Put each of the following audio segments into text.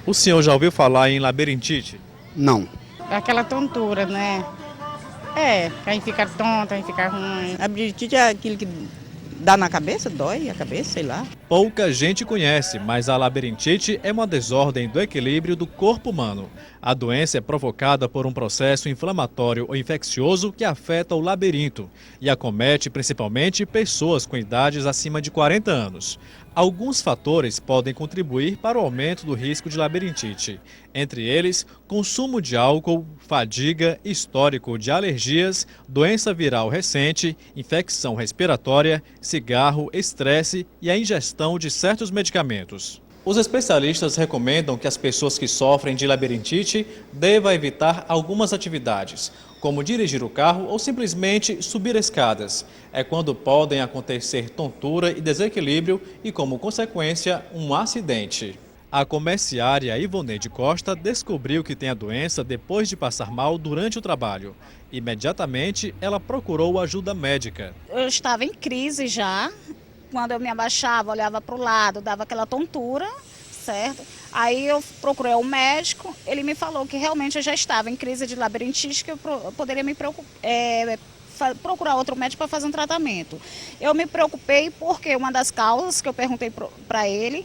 O senhor já ouviu falar em labirintite? Não. É aquela tontura, né? É, aí fica tonta, aí fica ruim. Labirintite é aquilo que dá na cabeça, dói a cabeça, sei lá. Pouca gente conhece, mas a labirintite é uma desordem do equilíbrio do corpo humano. A doença é provocada por um processo inflamatório ou infeccioso que afeta o labirinto e acomete principalmente pessoas com idades acima de 40 anos. Alguns fatores podem contribuir para o aumento do risco de labirintite. Entre eles, consumo de álcool, fadiga, histórico de alergias, doença viral recente, infecção respiratória, cigarro, estresse e a ingestão de certos medicamentos. Os especialistas recomendam que as pessoas que sofrem de labirintite devam evitar algumas atividades, como dirigir o carro ou simplesmente subir escadas. É quando podem acontecer tontura e desequilíbrio e, como consequência, um acidente. A comerciária Ivoneide Costa descobriu que tem a doença depois de passar mal durante o trabalho. Imediatamente, ela procurou ajuda médica. Eu estava em crise já. Quando eu me abaixava, olhava para o lado, dava aquela tontura, certo? Aí eu procurei o médico, ele me falou que realmente eu já estava em crise de labirintite, que eu poderia procurar outro médico para fazer um tratamento. Eu me preocupei porque uma das causas que eu perguntei para ele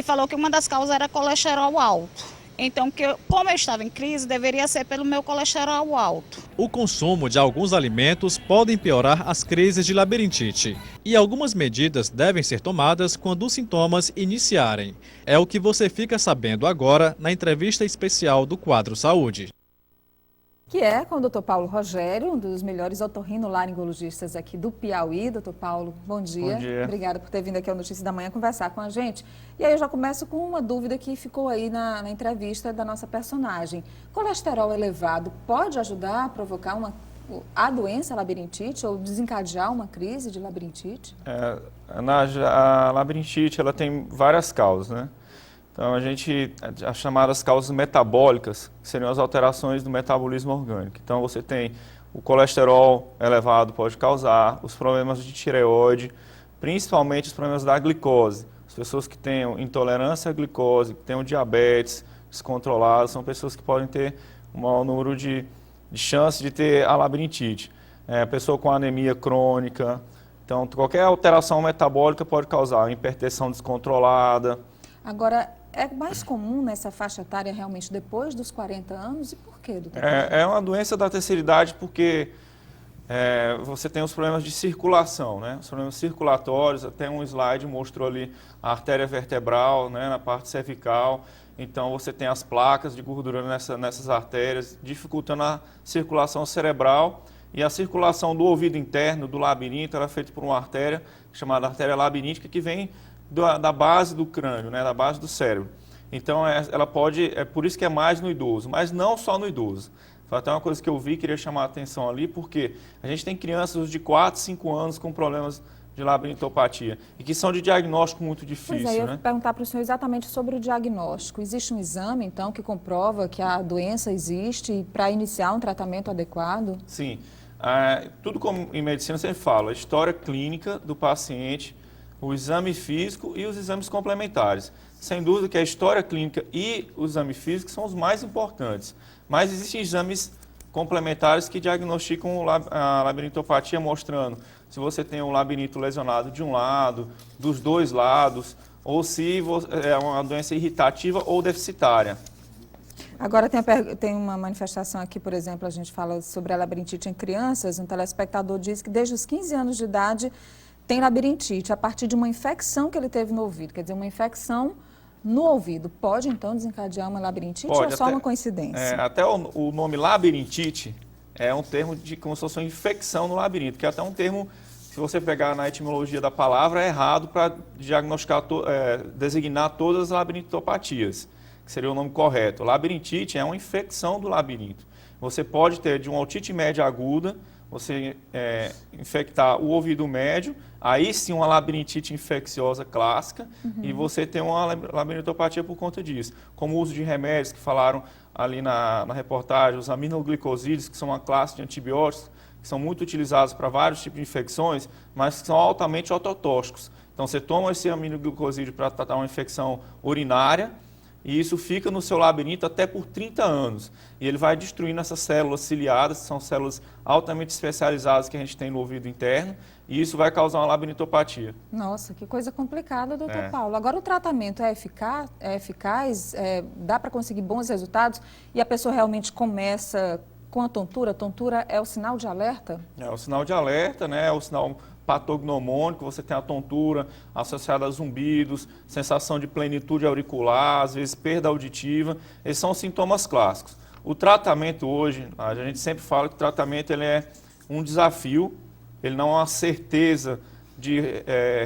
falou que uma das causas era colesterol alto. Então, como eu estava em crise, deveria ser pelo meu colesterol alto. O consumo de alguns alimentos pode piorar as crises de labirintite e algumas medidas devem ser tomadas quando os sintomas iniciarem. É o que você fica sabendo agora na entrevista especial do Quadro Saúde. Que é com o Dr. Paulo Rogério, um dos melhores otorrinolaringologistas aqui do Piauí. Dr. Paulo, bom dia. Bom dia. Obrigada por ter vindo aqui ao Notícias da Manhã conversar com a gente. E aí eu já começo com uma dúvida que ficou aí na entrevista da nossa personagem. Colesterol elevado pode ajudar a provocar a doença labirintite ou desencadear uma crise de labirintite? A labirintite ela tem várias causas, né? Então, as chamadas causas metabólicas, que seriam as alterações do metabolismo orgânico. Então, você tem o colesterol elevado, pode causar, os problemas de tireoide, principalmente os problemas da glicose. As pessoas que tenham intolerância à glicose, que tenham diabetes descontrolado, são pessoas que podem ter um maior número de chance de ter a labirintite. Pessoa com anemia crônica. Então, qualquer alteração metabólica pode causar hipertensão descontrolada. Agora, é mais comum nessa faixa etária realmente depois dos 40 anos? E por quê, doutor? É uma doença da terceira idade porque você tem os problemas de circulação, né? Os problemas circulatórios, até um slide mostrou ali a artéria vertebral, né, na parte cervical. Então, você tem as placas de gordura nessas artérias, dificultando a circulação cerebral. E a circulação do ouvido interno, do labirinto, ela é feita por uma artéria chamada artéria labiríntica, que vem da base do crânio, né, da base do cérebro. Então, ela é por isso que é mais no idoso, mas não só no idoso. Foi até uma coisa que eu vi, queria chamar a atenção ali, porque a gente tem crianças de 4, 5 anos com problemas de labirintopatia e que são de diagnóstico muito difícil. Pois é, eu né? ia perguntar para o senhor exatamente sobre o diagnóstico. Existe um exame, então, que comprova que a doença existe para iniciar um tratamento adequado? Sim. Tudo como em medicina você fala, a história clínica do paciente, o exame físico e os exames complementares. Sem dúvida que a história clínica e o exame físico são os mais importantes, mas existem exames complementares que diagnosticam a labirintopatia, mostrando se você tem um labirinto lesionado de um lado, dos dois lados, ou se é uma doença irritativa ou deficitária. Agora tem uma manifestação aqui, por exemplo, a gente fala sobre a labirintite em crianças, um telespectador diz que desde os 15 anos de idade tem labirintite a partir de uma infecção que ele teve no ouvido, quer dizer, uma infecção no ouvido. Pode, então, desencadear uma labirintite ou é só uma coincidência? Até o nome labirintite é um termo de como se fosse uma infecção no labirinto, que é até um termo, se você pegar na etimologia da palavra, é errado para diagnosticar, designar todas as labirintopatias, que seria o nome correto. Labirintite é uma infecção do labirinto. Você pode ter de uma otite média aguda, você infectar o ouvido médio, aí sim uma labirintite infecciosa clássica, e você tem uma labirintopatia por conta disso. Como o uso de remédios que falaram ali na reportagem, os aminoglicosídeos, que são uma classe de antibióticos, que são muito utilizados para vários tipos de infecções, mas que são altamente ototóxicos. Então você toma esse aminoglicosídeo para tratar uma infecção urinária, e isso fica no seu labirinto até por 30 anos. E ele vai destruindo essas células ciliadas, que são células altamente especializadas que a gente tem no ouvido interno, e isso vai causar uma labirintopatia. Nossa, que coisa complicada, doutor Paulo. Agora, o tratamento é eficaz, dá para conseguir bons resultados e a pessoa realmente começa com a tontura? A tontura é o sinal de alerta? É o sinal de alerta, né? É o sinal patognomônico, você tem a tontura associada a zumbidos, sensação de plenitude auricular, às vezes perda auditiva. Esses são os sintomas clássicos. O tratamento hoje, a gente sempre fala que o tratamento ele é um desafio, ele não é uma certeza de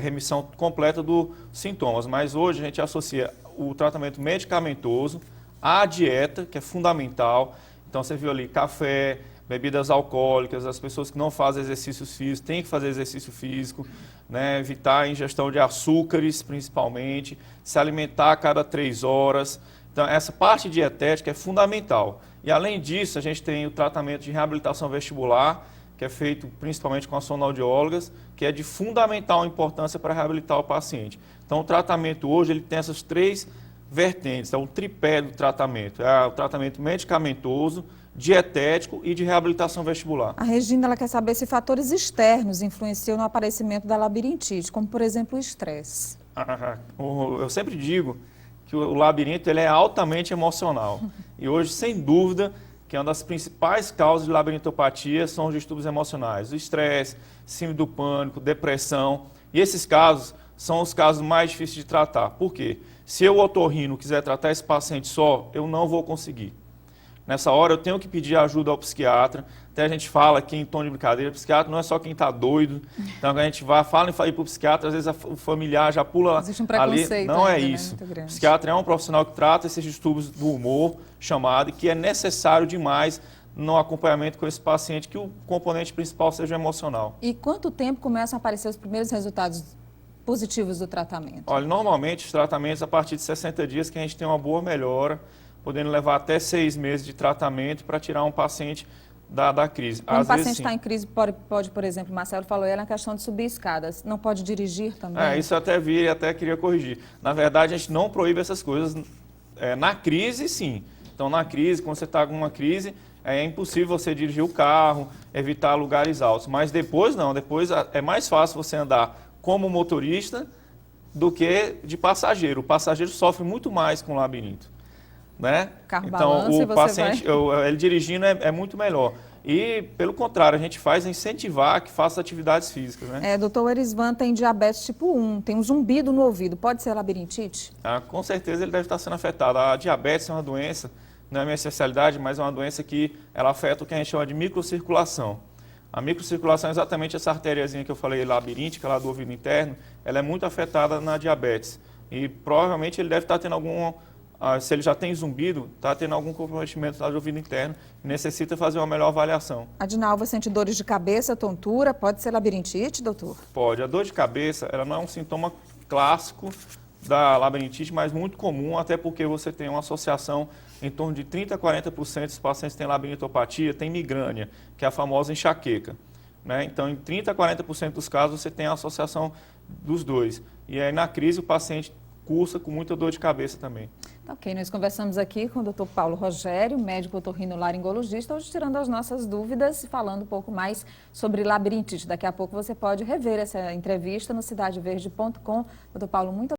remissão completa dos sintomas, mas hoje a gente associa o tratamento medicamentoso à dieta, que é fundamental. Então você viu ali café, bebidas alcoólicas, as pessoas que não fazem exercícios físicos têm que fazer exercício físico, né? Evitar a ingestão de açúcares, principalmente, se alimentar a cada 3 horas. Então, essa parte dietética é fundamental. E, além disso, a gente tem o tratamento de reabilitação vestibular, que é feito principalmente com as fonoaudiólogas, que é de fundamental importância para reabilitar o paciente. Então, o tratamento hoje ele tem essas 3 vertentes, é um tripé do tratamento. É o tratamento medicamentoso, dietético e de reabilitação vestibular. A Regina ela quer saber se fatores externos influenciam no aparecimento da labirintite, como, por exemplo, o estresse. Eu sempre digo que o labirinto ele é altamente emocional. E hoje, sem dúvida, que uma das principais causas de labirintopatia são os distúrbios emocionais. O estresse, síndrome do pânico, depressão. E esses casos são os casos mais difíceis de tratar. Por quê? Se eu, otorrino, quiser tratar esse paciente só, eu não vou conseguir. Nessa hora eu tenho que pedir ajuda ao psiquiatra. Até a gente fala aqui em tom de brincadeira, o psiquiatra não é só quem está doido. Então a gente fala em ir para o psiquiatra, às vezes o familiar já pula. Existe um preconceito ali. Não ainda, é isso. né? O psiquiatra é um profissional que trata esses distúrbios do humor, chamado, e que é necessário demais no acompanhamento com esse paciente, que o componente principal seja emocional. E quanto tempo começam a aparecer os primeiros resultados positivos do tratamento? Olha, normalmente os tratamentos a partir de 60 dias que a gente tem uma boa melhora, podendo levar até 6 meses de tratamento para tirar um paciente da crise. Quando o paciente está em crise, pode, por exemplo, o Marcelo falou, é na questão de subir escadas, não pode dirigir também? Isso eu até vi e até queria corrigir. Na verdade, a gente não proíbe essas coisas. Na crise, sim. Então, na crise, quando você está com uma crise, é impossível você dirigir o carro, evitar lugares altos. Mas depois não, depois é mais fácil você andar como motorista do que de passageiro. O passageiro sofre muito mais com o labirinto. Né? Carro então, balança, o paciente, ele dirigindo é muito melhor. E, pelo contrário, a gente faz incentivar que faça atividades físicas. Né? Doutor Erisvan tem diabetes tipo 1, tem um zumbido no ouvido, pode ser labirintite? Com certeza ele deve estar sendo afetado. A diabetes é uma doença, não é a minha especialidade, mas é uma doença que ela afeta o que a gente chama de microcirculação. A microcirculação é exatamente essa artériazinha que eu falei, labiríntica, lá do ouvido interno, ela é muito afetada na diabetes. E provavelmente ele deve estar tendo se ele já tem zumbido, está tendo algum comprometimento lá do ouvido interno, necessita fazer uma melhor avaliação. Adinalva sente dores de cabeça, tontura, pode ser labirintite, doutor? Pode. A dor de cabeça, ela não é um sintoma clássico da labirintite, mas muito comum, até porque você tem uma associação em torno de 30% a 40% dos pacientes que têm labirintopatia, tem migrânia, que é a famosa enxaqueca. Né? Então, em 30% a 40% dos casos, você tem a associação dos dois. E aí, na crise, o paciente cursa com muita dor de cabeça também. Ok, nós conversamos aqui com o Dr. Paulo Rogério, médico otorrinolaringologista, hoje tirando as nossas dúvidas e falando um pouco mais sobre labirintite. Daqui a pouco você pode rever essa entrevista no cidadeverde.com. Dr. Paulo, muito